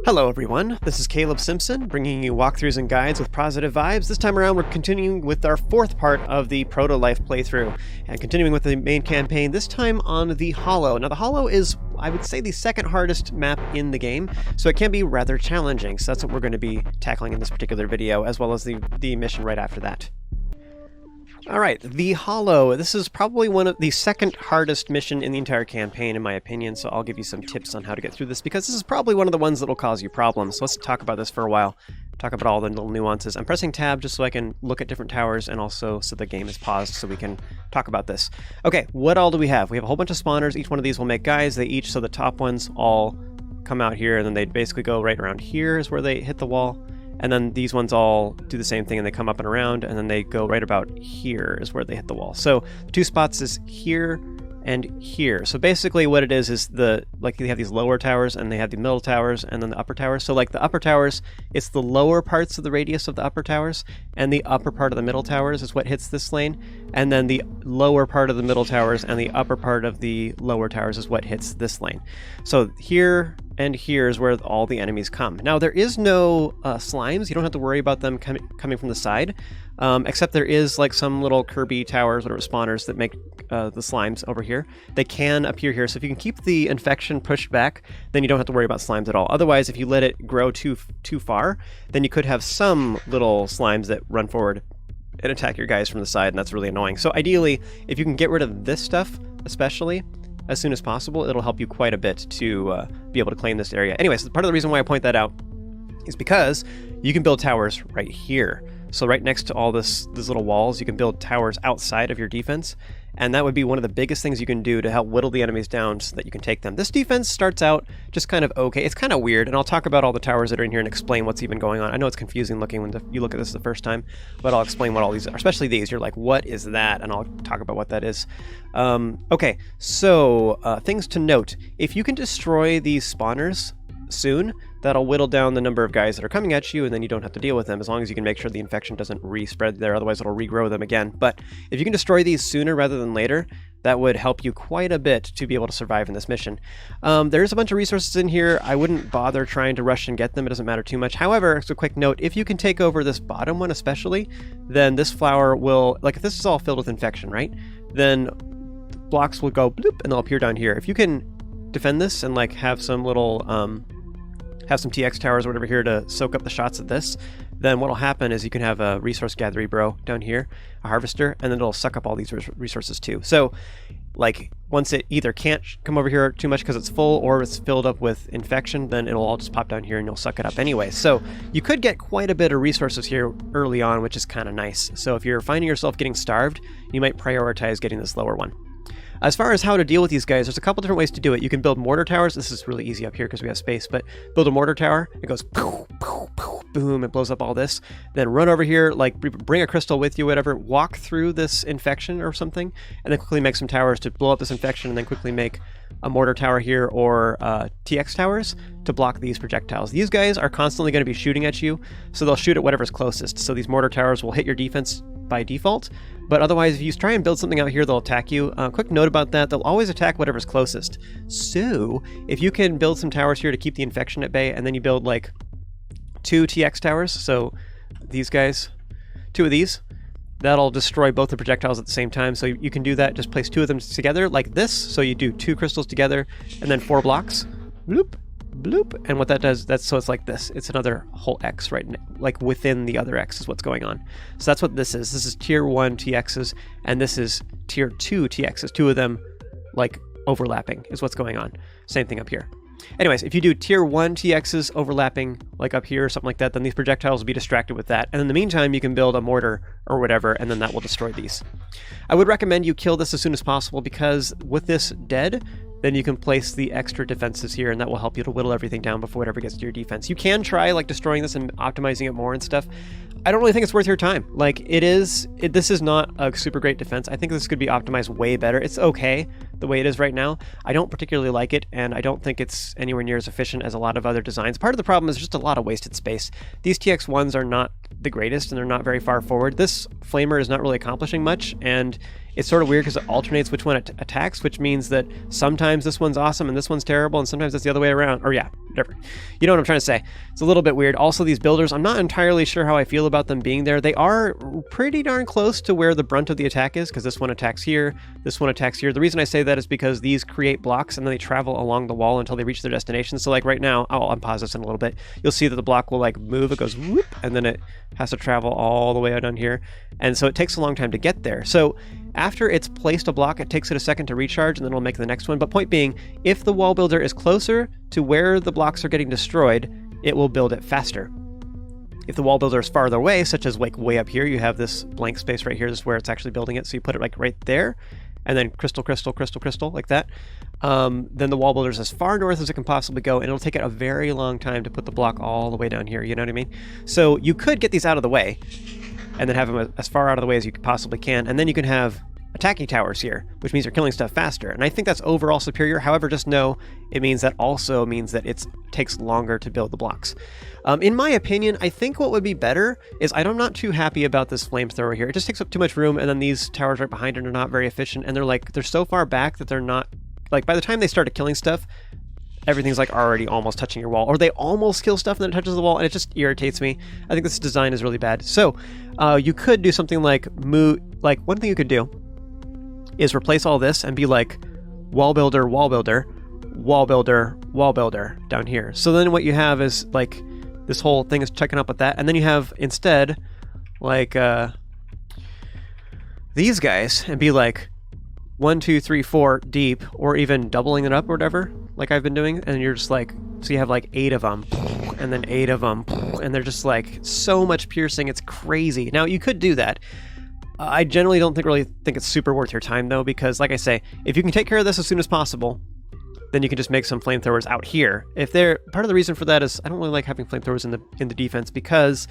Hello everyone, this is Caleb Simpson, bringing you walkthroughs and guides with positive vibes. This time around we're continuing with our fourth part of the Protolife playthrough, and continuing with the main campaign, this time on the Hollow. Now the Hollow is, I would say, the second hardest map in the game, so it can be rather challenging, so that's what we're going to be tackling in this particular video, as well as the mission right after that. Alright, the Hollow. This is probably one of the second hardest mission in the entire campaign, in my opinion, so I'll give you some tips on how to get through this, because this is probably one of the ones that will cause you problems. So let's talk about this for a while, talk about all the little nuances. I'm pressing tab just so I can look at different towers, and also so the game is paused so we can talk about this. Okay, what all do we have? We have a whole bunch of spawners. Each one of these will make guys. They each, so the top ones all come out here, and then they basically go right around here is where they hit the wall. And then these ones all do the same thing, and they come up and around, and then they go right about here is where they hit the wall. So the two spots is here and here. So basically what it is like they have these lower towers, and they have the middle towers, and then the upper towers. So like the upper towers, it's the lower parts of the radius of the upper towers, and the upper part of the middle towers is what hits this lane. And then the lower part of the middle towers and the upper part of the lower towers is what hits this lane. So here and here is where all the enemies come. Now there is no slimes. You don't have to worry about them coming from the side, except there is like some little Kirby towers, whatever spawners that make the slimes over here. They can appear here, so if you can keep the infection pushed back, then you don't have to worry about slimes at all. Otherwise, if you let it grow too far, then you could have some little slimes that run forward and attack your guys from the side, and that's really annoying. So ideally, if you can get rid of this stuff, especially as soon as possible, it'll help you quite a bit to be able to claim this area. Anyways, part of the reason why I point that out is because you can build towers right here. So right next to all these little walls, you can build towers outside of your defense, and that would be one of the biggest things you can do to help whittle the enemies down so that you can take them. This defense starts out just kind of okay. It's kind of weird, and I'll talk about all the towers that are in here and explain what's even going on. I know it's confusing looking when you look at this the first time, but I'll explain what all these are, especially these. You're like, what is that? And I'll talk about what that is. Okay, so things to note. If you can destroy these spawners soon, that'll whittle down the number of guys that are coming at you, and then you don't have to deal with them, as long as you can make sure the infection doesn't re-spread there, otherwise it'll regrow them again. But if you can destroy these sooner rather than later, that would help you quite a bit to be able to survive in this mission. There's a bunch of resources in here. I wouldn't bother trying to rush and get them. It doesn't matter too much. However, as a quick note, if you can take over this bottom one especially, then this flower will, like if this is all filled with infection, right, then blocks will go bloop and they'll appear down here. If you can defend this and like have some little have some TX towers or whatever here to soak up the shots of this, then what'll happen is you can have a resource gathery bro down here, a harvester, and then it'll suck up all these resources too. So like once it either can't come over here too much because it's full, or it's filled up with infection, then it'll all just pop down here and you'll suck it up anyway. So you could get quite a bit of resources here early on, which is kind of nice. So if you're finding yourself getting starved, you might prioritize getting this lower one. As far as how to deal with these guys, there's a couple different ways to do it. You can build mortar towers. This is really easy up here because we have space, but build a mortar tower. It goes poof, poof, poof, boom, it blows up all this. Then run over here, like bring a crystal with you, whatever, walk through this infection or something, and then quickly make some towers to blow up this infection, and then quickly make a mortar tower here or TX towers to block these projectiles. These guys are constantly going to be shooting at you, so they'll shoot at whatever's closest. So these mortar towers will hit your defense by default, but otherwise if you try and build something out here, they'll attack you. Quick note about that, they'll always attack whatever's closest. So if you can build some towers here to keep the infection at bay, and then you build like 2 TX towers, so these guys, 2 of these, that'll destroy both the projectiles at the same time. So you can do that, just place 2 of them together like this, so you do 2 crystals together and then 4 blocks, bloop, bloop, and what that does, so it's like this. It's another whole X right like within the other X is what's going on. So that's what this is. This is tier 1 TXs, and this is tier 2 TXs. 2 of them like overlapping is what's going on. Same thing up here. Anyways, if you do tier 1 TXs overlapping like up here or something like that, then these projectiles will be distracted with that. And in the meantime, you can build a mortar or whatever, and then that will destroy these. I would recommend you kill this as soon as possible, because with this dead, then you can place the extra defenses here, and that will help you to whittle everything down before it ever gets to your defense. You can try like destroying this and optimizing it more and stuff. I don't really think it's worth your time. Like this is not a super great defense. I think this could be optimized way better. It's okay the way it is right now. I don't particularly like it, and I don't think it's anywhere near as efficient as a lot of other designs. Part of the problem is just a lot of wasted space. These TX1s are not the greatest, and they're not very far forward. This flamer is not really accomplishing much, and it's sort of weird because it alternates which one it attacks, which means that sometimes this one's awesome and this one's terrible, and sometimes it's the other way around. Or yeah, whatever. You know what I'm trying to say. It's a little bit weird. Also, these builders, I'm not entirely sure how I feel about them being there. They are pretty darn close to where the brunt of the attack is, because this one attacks here, this one attacks here. The reason I say that is because these create blocks and then they travel along the wall until they reach their destination. So like right now, I'll unpause this in a little bit. You'll see that the block will like move, it goes whoop, and then it has to travel all the way out down here. And so it takes a long time to get there. So after it's placed a block, it takes it a second to recharge, and then it'll make the next one. But point being, if the wall builder is closer to where the blocks are getting destroyed, it will build it faster. If the wall builder is farther away, such as like way up here, you have this blank space right here. This is where it's actually building it. So you put it like right there, and then crystal, crystal, crystal, crystal, like that. Then the wall builder is as far north as it can possibly go, and it'll take it a very long time to put the block all the way down here. You know what I mean? So you could get these out of the way, and then have them as far out of the way as you possibly can, and then you can have attacking towers here, which means you're killing stuff faster. And I think that's overall superior. However, just know it means that also means that it takes longer to build the blocks. In my opinion, I think what would be better is I'm not too happy about this flamethrower here. It just takes up too much room, and then these towers right behind it are not very efficient, and they're so far back that they're not, like, by the time they started killing stuff, everything's like already almost touching your wall, or they almost kill stuff and then it touches the wall, and it just irritates me. I think this design is really bad. So you could do something like one thing you could do is replace all this and be like wall builder, wall builder, wall builder, wall builder down here. So then what you have is like this whole thing is checking up with that, and then you have instead like these guys and be like 1, 2, 3, 4 deep, or even doubling it up or whatever, like I've been doing, and you're just like, so you have like 8 of them, and then 8 of them, and they're just like so much piercing, it's crazy. Now you could do that. I generally don't really think it's super worth your time though, because like I say, if you can take care of this as soon as possible, then you can just make some flamethrowers out here. Part of the reason for that is I don't really like having flamethrowers in the defense, because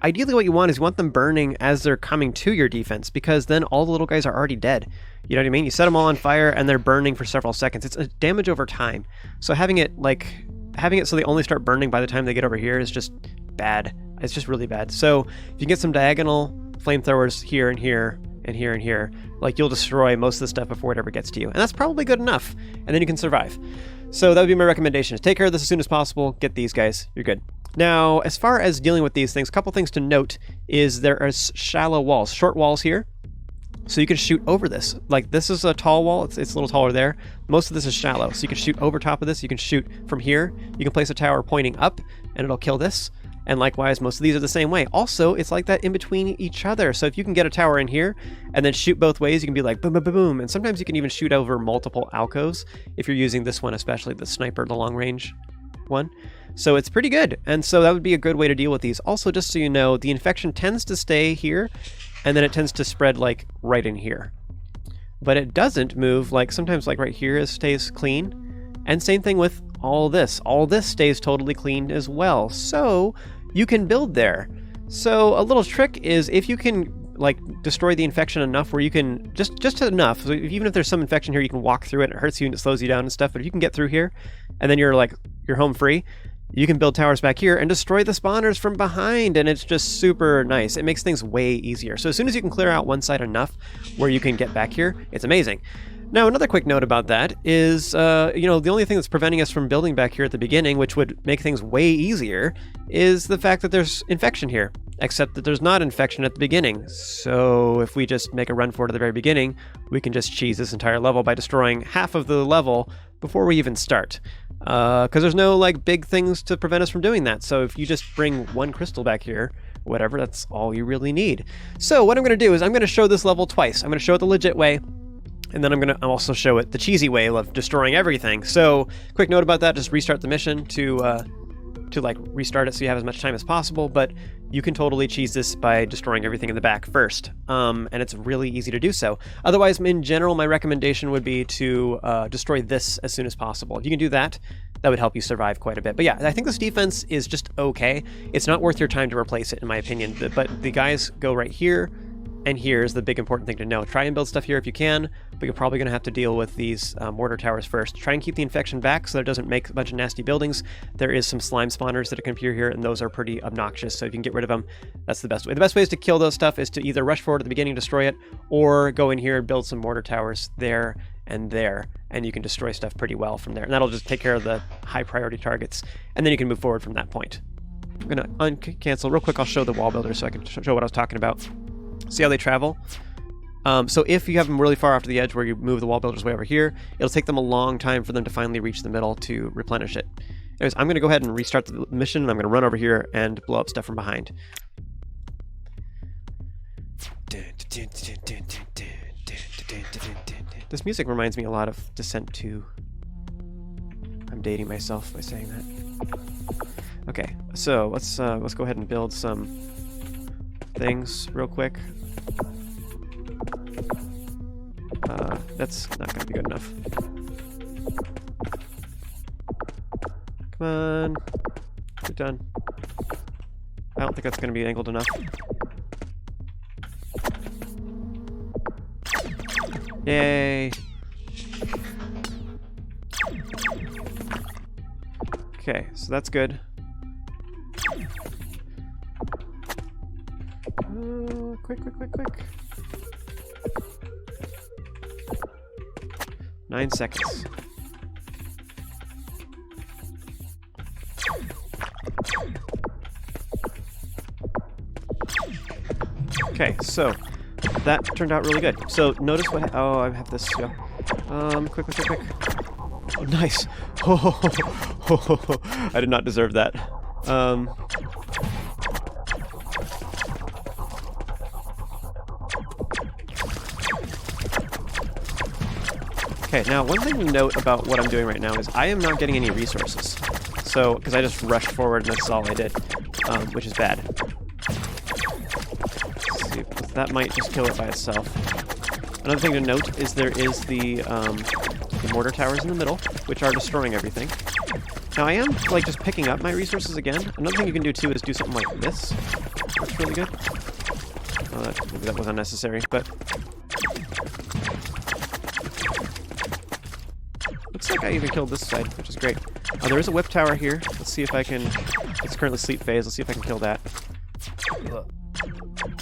ideally what you want is you want them burning as they're coming to your defense, because then all the little guys are already dead. You know what I mean? You set them all on fire and they're burning for several seconds. It's a damage over time. So having it so they only start burning by the time they get over here is just bad. It's just really bad. So if you can get some diagonal flamethrowers here and here and here and here, like, you'll destroy most of the stuff before it ever gets to you. And that's probably good enough. And then you can survive. So that would be my recommendation, is take care of this as soon as possible. Get these guys. You're good. Now, as far as dealing with these things, a couple things to note is there are shallow walls, short walls here. So you can shoot over this. Like, this is a tall wall. It's a little taller there. Most of this is shallow. So you can shoot over top of this. You can shoot from here. You can place a tower pointing up and it'll kill this. And likewise, most of these are the same way. Also, it's like that in between each other. So if you can get a tower in here and then shoot both ways, you can be like boom, boom, boom, boom. And sometimes you can even shoot over multiple alcoves if you're using this one, especially the sniper, the long range one. So it's pretty good. And so that would be a good way to deal with these. Also, just so you know, the infection tends to stay here and then it tends to spread like right in here. But it doesn't move, like sometimes like right here it stays clean. And same thing with all this. All this stays totally clean as well. So you can build there. So a little trick is if you can like destroy the infection enough where you can just enough. So even if there's some infection here, you can walk through it. It hurts you and it slows you down and stuff. But if you can get through here and then you're home free, you can build towers back here and destroy the spawners from behind, and it's just super nice. It makes things way easier. So as soon as you can clear out one side enough where you can get back here, it's amazing. Now, another quick note about that is, the only thing that's preventing us from building back here at the beginning, which would make things way easier, is the fact that there's infection here, except that there's not infection at the beginning. So if we just make a run for it at the very beginning, we can just cheese this entire level by destroying half of the level before we even start. Because there's no like big things to prevent us from doing that. So if you just bring one crystal back here, whatever, that's all you really need. So what I'm going to do is I'm going to show this level twice. I'm going to show it the legit way, and then I'm going to also show it the cheesy way of destroying everything. So quick note about that, just restart the mission to like restart it so you have as much time as possible, but you can totally cheese this by destroying everything in the back first, and it's really easy to do so. Otherwise, in general, my recommendation would be to destroy this as soon as possible. If you can do that, that would help you survive quite a bit. But yeah, I think this defense is just okay. It's not worth your time to replace it, in my opinion. But the guys go right here, And here's the big important thing to know. Try and build stuff here if you can, but you're probably going to have to deal with these mortar towers first. Try and keep the infection back so that it doesn't make a bunch of nasty buildings. There is some slime spawners that can appear here, and those are pretty obnoxious, so if you can get rid of them, that's the best way. The best ways to kill those stuff is to either rush forward at the beginning and destroy it, or go in here and build some mortar towers there and there, and you can destroy stuff pretty well from there. And that'll just take care of the high priority targets, and then you can move forward from that point. I'm going to uncancel real quick. I'll show the wall builder so I can show what I was talking about. See how they travel? So if you have them really far off to the edge where you move the wall builders way over here, it'll take them a long time for them to finally reach the middle to replenish it. Anyways, I'm going to go ahead and restart the mission, and I'm going to run over here and blow up stuff from behind. This music reminds me a lot of Descent 2. I'm dating myself by saying that. Okay, so let's go ahead and build some things real quick. That's not going to be good enough. Come on. Get done. I don't think that's going to be angled enough. Yay! Okay, so that's good. Quick. 9 seconds. Okay, so that turned out really good. So notice what... Oh, I have this. Yeah. Quick. Oh, nice. Oh, I did not deserve that. Okay, now one thing to note about what I'm doing right now is I am not getting any resources. So, because I just rushed forward and that's all I did, which is bad. Let's see, that might just kill it by itself. Another thing to note is there is the mortar towers in the middle, which are destroying everything. Now I am, like, just picking up my resources again. Another thing you can do, too, is do something like this. That's really good. Oh, maybe that was unnecessary, but... Looks like I even killed this side, which is great. There is a whip tower here. Let's see if I can... It's currently sleep phase. Let's see if I can kill that.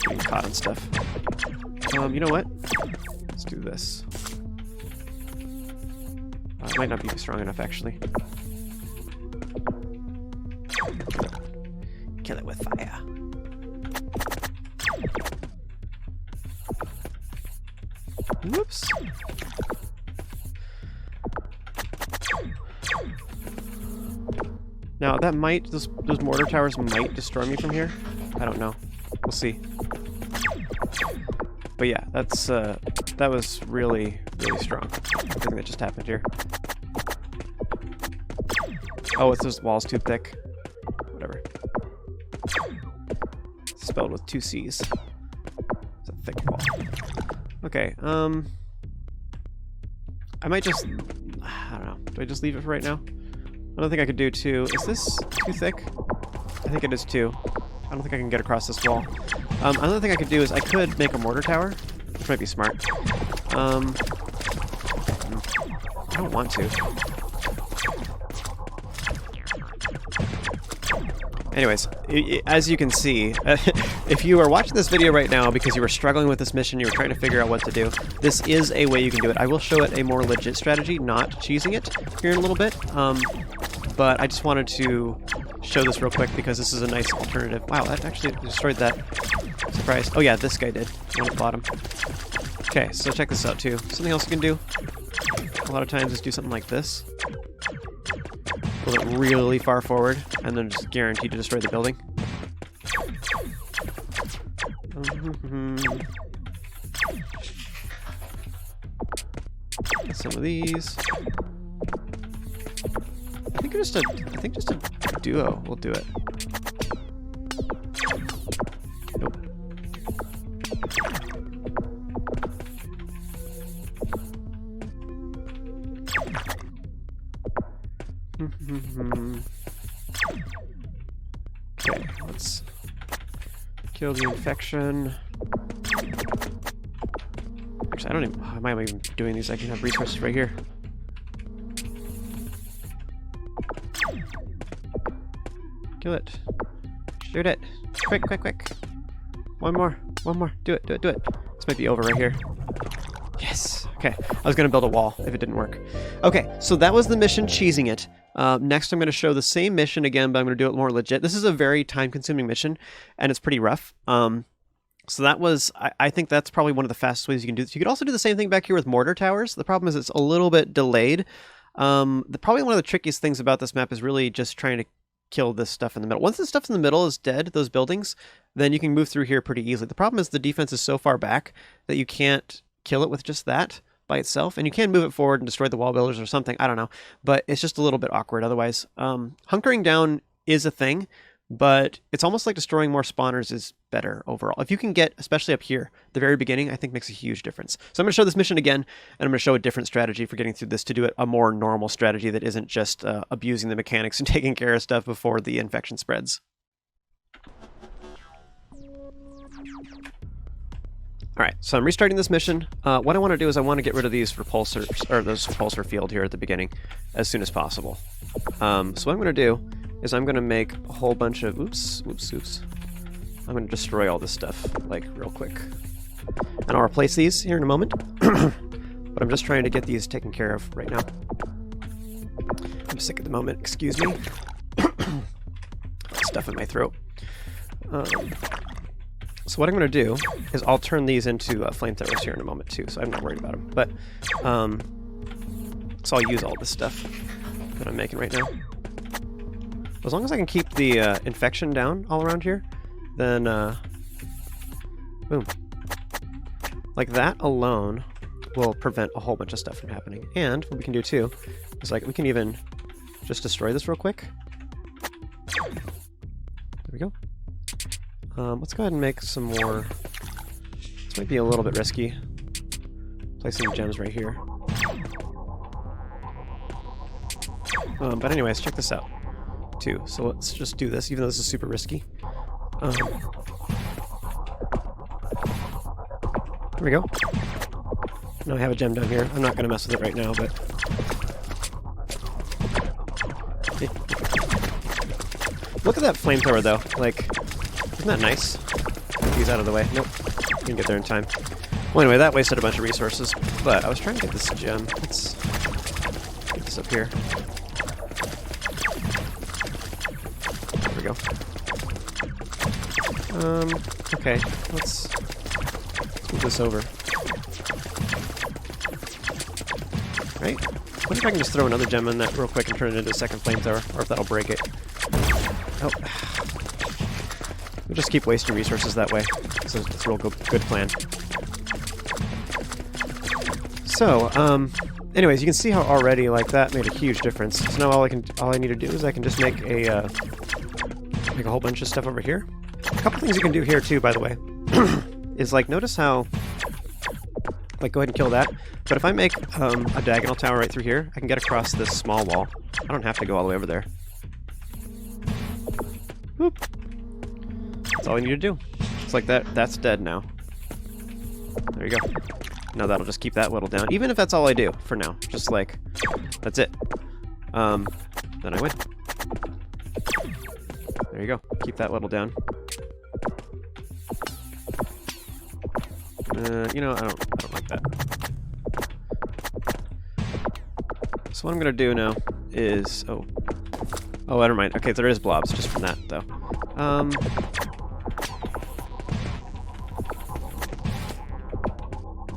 Getting caught on stuff. You know what? Let's do this. It might not be strong enough, actually. Kill it with fire. Whoops. Now that might, those mortar towers might destroy me from here. I don't know. We'll see. But yeah, that's that was really strong. Everything that just happened here. Oh, it's those walls too thick. Whatever. Spelled with 2 C's. It's a thick wall. Okay. I might just... I don't know. Do I just leave it for right now? Another thing I could do too... Is this too thick? I think it is too. I don't think I can get across this wall. Another thing I could do is I could make a mortar tower, which might be smart. I don't want to. Anyways, as you can see, if you are watching this video right now because you were struggling with this mission, you were trying to figure out what to do, this is a way you can do it. I will show it a more legit strategy, not cheesing it, here in a little bit. But I just wanted to show this real quick because this is a nice alternative. Wow, that actually destroyed that. Surprise. Oh yeah, this guy did. One at the bottom. Okay, so check this out too. Something else you can do a lot of times is do something like this. Pull it really far forward, and then just guaranteed to destroy the building. Some of these. I think just a duo will do it. Nope. Okay, let's kill the infection. Actually, I don't even... Why am I even doing these? I can have resources right here. Kill it. Shoot it. Quick, quick, quick. One more. One more. Do it, do it, do it. This might be over right here. Yes. Okay. I was going to build a wall if it didn't work. Okay, so that was the mission, cheesing it. Next, I'm going to show the same mission again, but I'm going to do it more legit. This is a very time-consuming mission, and it's pretty rough. So that was, I think that's probably one of the fastest ways you can do this. You could also do the same thing back here with mortar towers. The problem is it's a little bit delayed. Probably one of the trickiest things about this map is really just trying to kill this stuff in the middle. Once the stuff in the middle is dead, those buildings, then you can move through here pretty easily. The problem is the defense is so far back that you can't kill it with just that by itself, and you can move it forward and destroy the wall builders or something, I don't know, but it's just a little bit awkward otherwise. Hunkering down is a thing, but it's almost like destroying more spawners is better overall. If you can get, especially up here, the very beginning, I think makes a huge difference. So I'm going to show this mission again, and I'm going to show a different strategy for getting through this to do it a more normal strategy that isn't just abusing the mechanics and taking care of stuff before the infection spreads. Alright, so I'm restarting this mission. What I want to do is I want to get rid of these repulsors, or this repulsor field here at the beginning, as soon as possible. So what I'm going to do is I'm going to make a whole bunch of... Oops. I'm going to destroy all this stuff, like, real quick. And I'll replace these here in a moment. But I'm just trying to get these taken care of right now. I'm sick at the moment, excuse me. Stuff in my throat. So what I'm going to do is I'll turn these into flamethrowers here in a moment too, so I'm not worried about them. But, so I'll use all this stuff that I'm making right now. As long as I can keep the infection down all around here, then, boom. Like that alone will prevent a whole bunch of stuff from happening. And what we can do too is like we can even just destroy this real quick. There we go. Let's go ahead and make some more. This might be a little bit risky. Placing gems right here. But anyways, check this out, too. So let's just do this, even though this is super risky. There we go. Now I have a gem down here. I'm not going to mess with it right now, but... Look at that flamethrower, though. Like... Isn't that nice? Get these out of the way. Nope. You can get there in time. Well, anyway, that wasted a bunch of resources, but I was trying to get this gem. Let's get this up here. There we go. Okay. Let's move this over. Right? What if I can just throw another gem in that real quick and turn it into a second flamethrower? Or if that'll break it. Oh. We'll just keep wasting resources that way. So it's a real good plan. So, anyways, you can see how already like that made a huge difference. So now all I need to do is I can just make a whole bunch of stuff over here. A couple things you can do here too, by the way, is like notice how like go ahead and kill that. But if I make a diagonal tower right through here, I can get across this small wall. I don't have to go all the way over there. Whoop. That's all I need to do. It's like that's dead now. There you go. Now that'll just keep that whittled down. Even if that's all I do for now. Just like, that's it. Then I win. There you go. Keep that whittled down. You know, I don't like that. So what I'm gonna do now is, oh, never mind. Okay, there is blobs just from that though.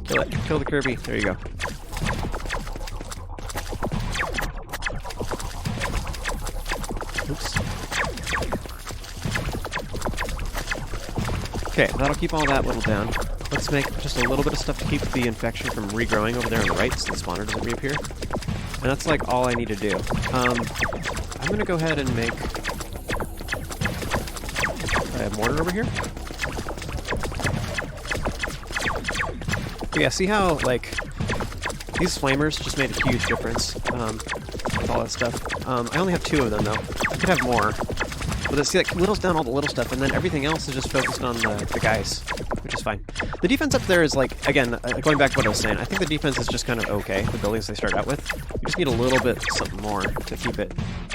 Kill it. Kill the Kirby. There you go. Oops. Okay, that'll keep all that whittled down. Let's make just a little bit of stuff to keep the infection from regrowing over there on the right so the spawner doesn't reappear. And that's like all I need to do. I'm gonna go ahead and make a mortar over here. But yeah, see how like these flamers just made a huge difference with all that stuff. I only have 2 of them though. I could have more. But see, that whittles down all the little stuff, and then everything else is just focused on the guys, which is fine. The defense up there is like, again, going back to what I was saying, I think the defense is just kind of okay, the buildings they start out with. You just need a little bit something more to keep it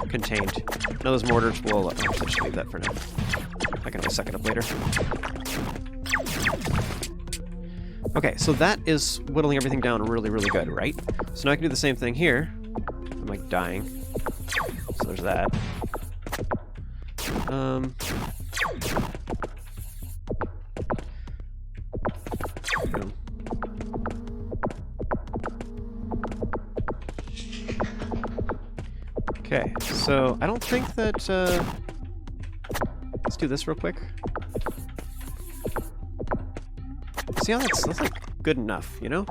contained. Now those mortars will, actually just leave that for now. I can always suck it up later. Okay, so that is whittling everything down really, really good, right? So now I can do the same thing here. I'm like dying. So there's that. Okay, so I don't think that, let's do this real quick. See how that's like good enough, you know? You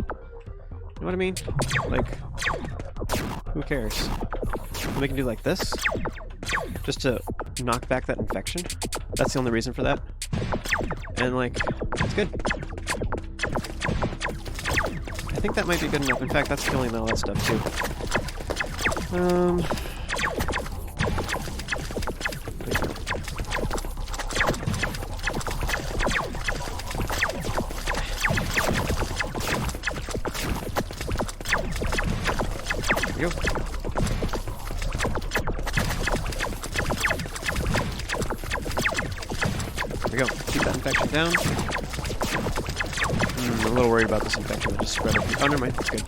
know what I mean? Like, who cares? We can do like this, just to knock back that infection. That's the only reason for that. And like, it's good. I think that might be good enough. In fact, that's killing all that stuff too. There we go. There we go. Keep that infection down. I'm a little worried about this infection that just spread up. Oh, never mind. That's good.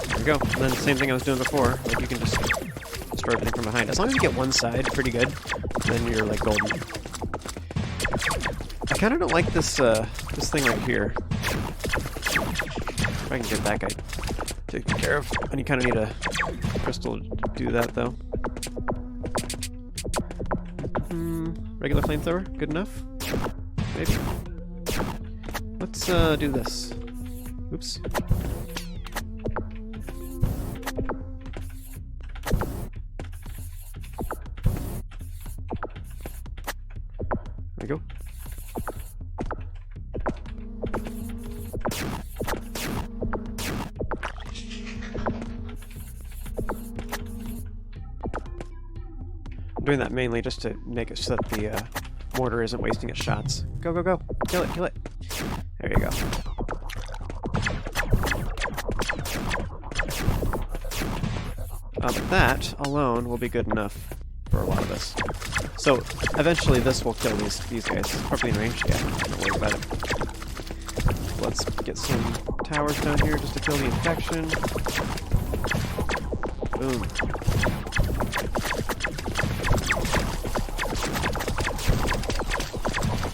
There we go. And then the same thing I was doing before. Like, you can just destroy everything from behind. As long as you get one side pretty good, then you're like golden. I kind of don't like this this thing right here. If I can get that guy taken care of. And you kind of need a crystal to do that, though. Regular flamethrower? Good enough? Maybe. Let's do this. Oops. There we go. I'm doing that mainly just to make it so that the mortar isn't wasting its shots. Go, go, go. Kill it, kill it. There you go. But that alone will be good enough for a lot of this. So eventually this will kill these guys. Probably in range, yeah. Don't worry about it. Let's get some towers down here just to kill the infection. Boom.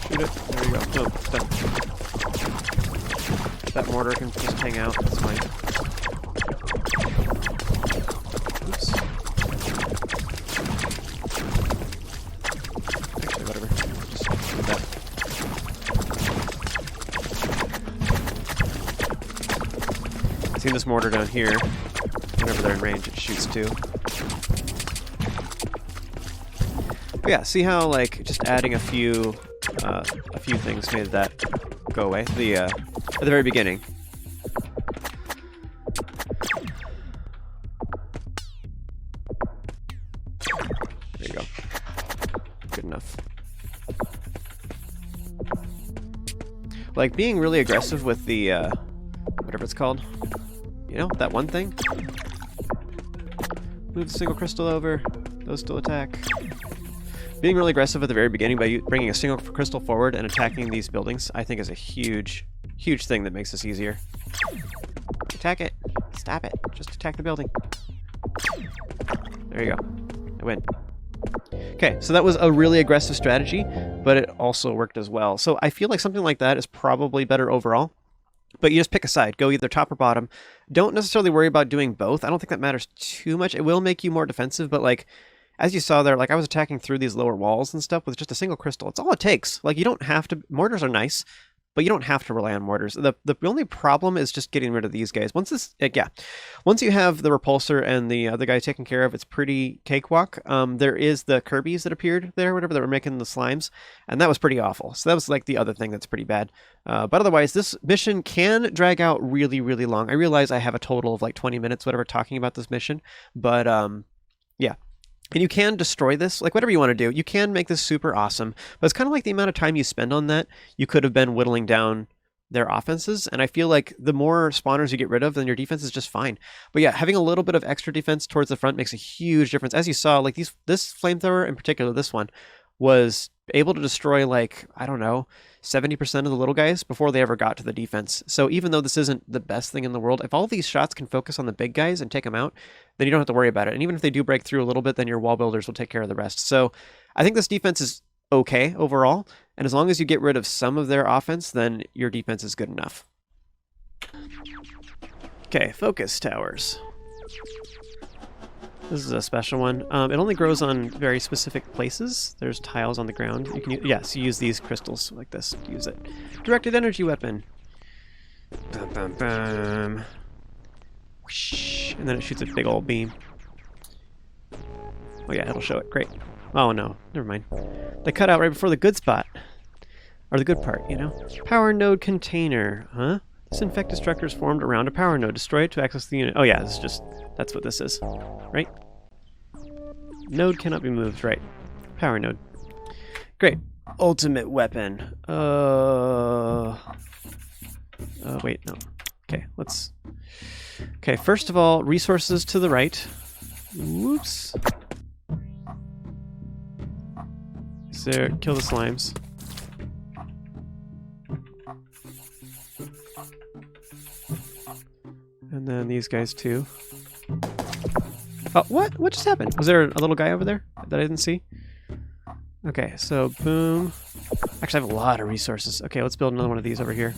Shoot it. There you go. Boom. It's done. That mortar can just hang out. That's fine. Oops. Actually, whatever. Just do that. See this mortar down here? Whenever they're in range, it shoots too. But yeah, see how like just adding a few things made that go away. At the very beginning. There you go. Good enough. Like being really aggressive with the whatever it's called. You know, that one thing? Move the single crystal over. Those still attack. Being really aggressive at the very beginning by bringing a single crystal forward and attacking these buildings, I think is a huge, huge thing that makes this easier. Attack it. Stop it. Just attack the building. There you go. I win. Okay, so that was a really aggressive strategy, but it also worked as well. So I feel like something like that is probably better overall. But you just pick a side. Go either top or bottom. Don't necessarily worry about doing both. I don't think that matters too much. It will make you more defensive, but like, as you saw there, like I was attacking through these lower walls and stuff with just a single crystal. It's all it takes. Like you don't have to... Mortars are nice, but you don't have to rely on mortars. The only problem is just getting rid of these guys. Once you have the repulsor and the other guy taken care of, it's pretty cakewalk. There is the Kirby's that appeared there, whatever, that were making the slimes, and that was pretty awful. So that was like the other thing that's pretty bad. But otherwise, this mission can drag out really, really long. I realize I have a total of like 20 minutes, whatever, talking about this mission, but yeah. And you can destroy this, like whatever you want to do. You can make this super awesome, but it's kind of like the amount of time you spend on that, you could have been whittling down their offenses. And I feel like the more spawners you get rid of, then your defense is just fine. But yeah, having a little bit of extra defense towards the front makes a huge difference. As you saw, like this flamethrower in particular, this one, was able to destroy like, I don't know, 70% of the little guys before they ever got to the defense. So even though this isn't the best thing in the world, if all these shots can focus on the big guys and take them out, then you don't have to worry about it. And even if they do break through a little bit, then your wall builders will take care of the rest. So I think this defense is okay overall. And as long as you get rid of some of their offense, then your defense is good enough. Okay, focus towers. This is a special one. It only grows on very specific places. There's tiles on the ground. You can you use these crystals like this to use it. Directed energy weapon. Bum, bum, bum. Whoosh. And then it shoots a big old beam. Oh yeah, it'll show it. Great. Oh no, never mind. They cut out right before the good spot. Or the good part, you know? Power node container. Huh? This infect destructor is formed around a power node. Destroy it to access the unit. Oh yeah, this is just... That's what this is, right? Node cannot be moved, right? Power node. Great. Ultimate weapon. Wait, no. Okay, let's... Okay, first of all, resources to the right. Whoops. So, kill the slimes. And then these guys too. Oh, what? What just happened? Was there a little guy over there that I didn't see? Okay, so boom. Actually, I have a lot of resources. Okay, let's build another one of these over here.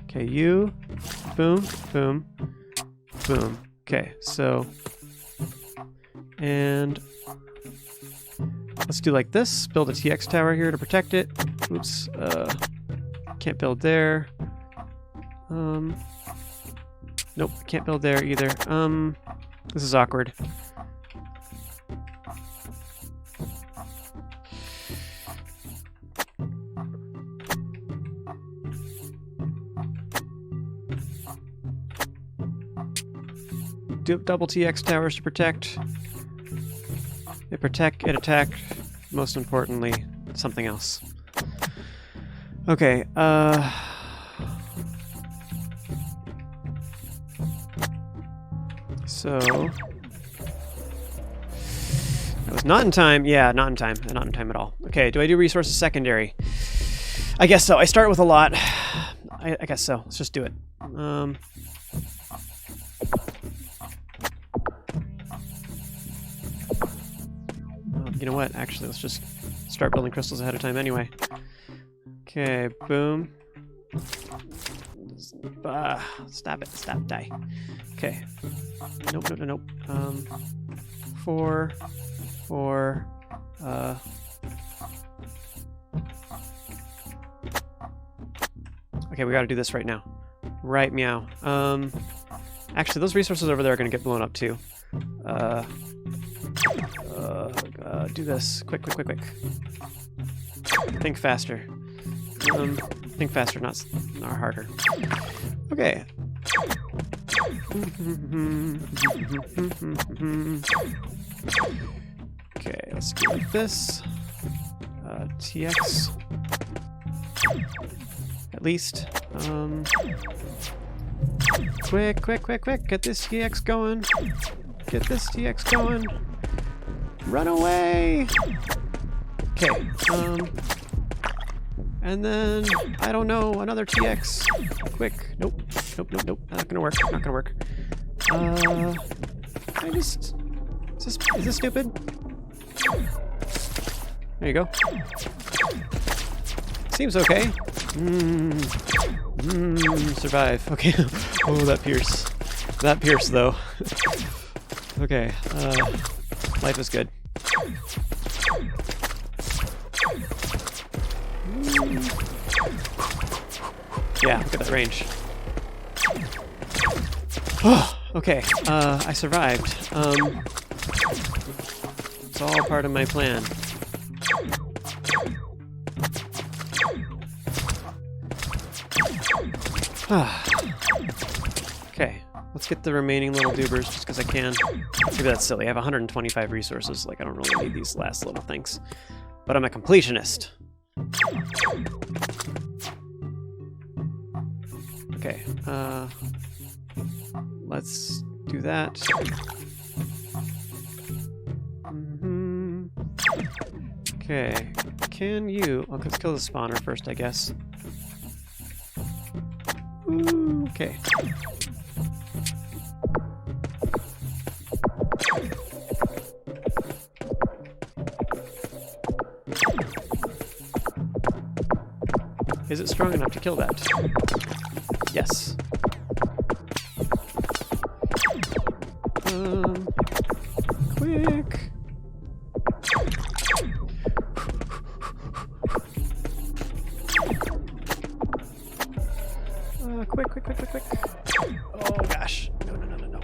Okay, you. Boom, boom, boom. Okay, so... And... Let's do like this. Build a TX tower here to protect it. Oops. Can't build there. Nope, can't build there either. This is awkward. Double TX towers to protect. It attack. Most importantly, something else. Okay, so that was not in time. Yeah, not in time. Not in time at all. Okay, do I do resources secondary? I guess so. I start with a lot. I guess so. Let's just do it. You know what? Actually, let's just start building crystals ahead of time anyway. Okay, boom. Stop it. Stop. Die. Okay. Nope. Four. Okay, we gotta do this right now. Right, meow. Actually, those resources over there are gonna get blown up too. Do this. Quick. Think faster. Think faster, not harder. Okay. Okay, let's do like this. TX. At least. Quick. Get this TX going. Run away! Okay, and then, I don't know, another TX. Quick. Nope. Not gonna work. Is this stupid? There you go. Seems okay. Survive. Okay. Oh, that pierce, though. Okay, life is good. Yeah, look at that range. Oh, okay. I survived. It's all part of my plan. Okay, let's get the remaining little dubers just because I can. Maybe that's silly. I have 125 resources. Like, I don't really need these last little things. But I'm a completionist. Okay, let's do that. Okay, can you... Oh, let's kill the spawner first, I guess. Ooh, okay. Is it strong enough to kill that? Yes. Quick. Quick. Oh gosh. No.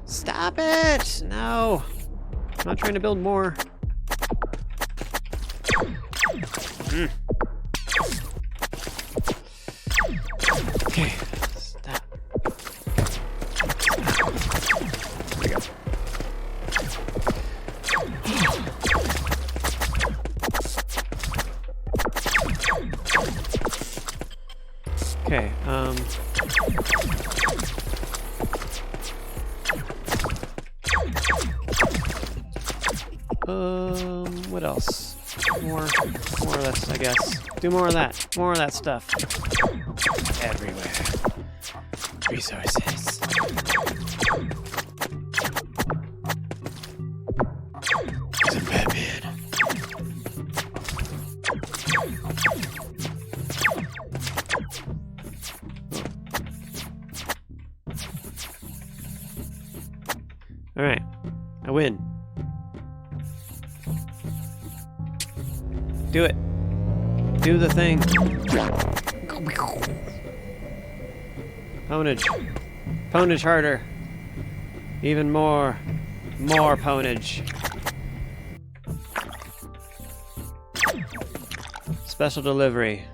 Stop it! No. I'm not trying to build more. Okay. Stop. There we go. Okay, what else? More of this, I guess. Do more of that. More of that stuff. Everywhere. Resources. He's a bad man. Alright. I win. Do it. Do the thing. Ponage. Ponage harder. Even more. More ponage. Special delivery.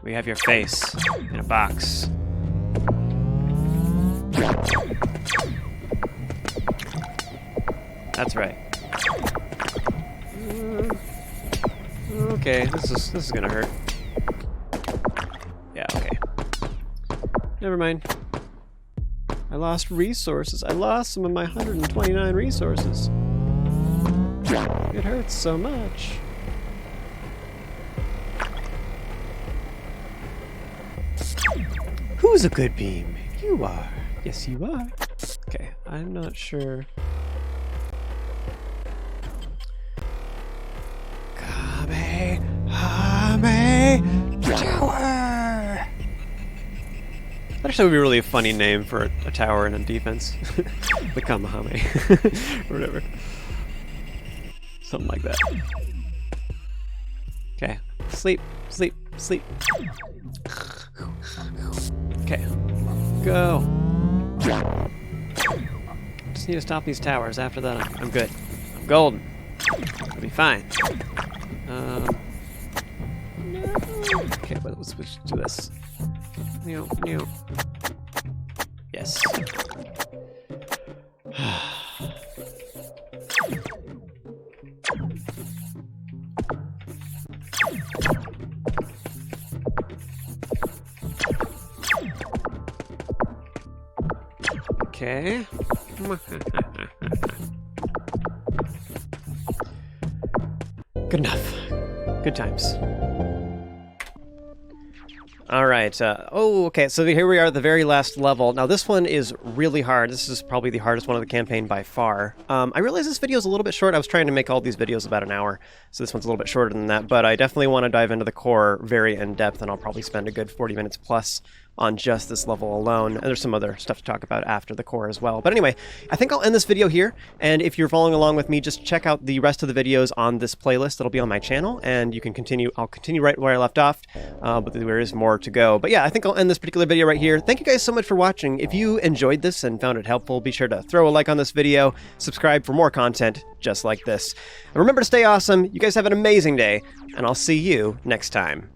We have your face in a box. That's right. Okay, this is gonna hurt. Yeah, okay. Never mind. I lost resources. I lost some of my 129 resources. It hurts so much. Who's a good beam? You are. Yes, you are. Okay, I'm not sure. Tower! That actually would be really a funny name for a tower in a defense. The Kamahame. Or whatever. Something like that. Okay. Sleep. Okay. Go. Just need to stop these towers. After that, I'm good. I'm golden. I'll be fine. No. Okay, but let's switch to this. No. Yes. Okay. Good enough. Good times. All right. Oh, okay. So here we are at the very last level. Now, this one is really hard. This is probably the hardest one of the campaign by far. I realize this video is a little bit short. I was trying to make all these videos about an hour, so this one's a little bit shorter than that. But I definitely want to dive into the core very in depth, and I'll probably spend a good 40 minutes plus on just this level alone. And there's some other stuff to talk about after the core as well. But anyway, I think I'll end this video here. And if you're following along with me, just check out the rest of the videos on this playlist that'll be on my channel, and you can continue. I'll continue right where I left off, but there is more to go. But yeah, I think I'll end this particular video right here. Thank you guys so much for watching. If you enjoyed this and found it helpful, be sure to throw a like on this video, subscribe for more content just like this. And remember to stay awesome. You guys have an amazing day, and I'll see you next time.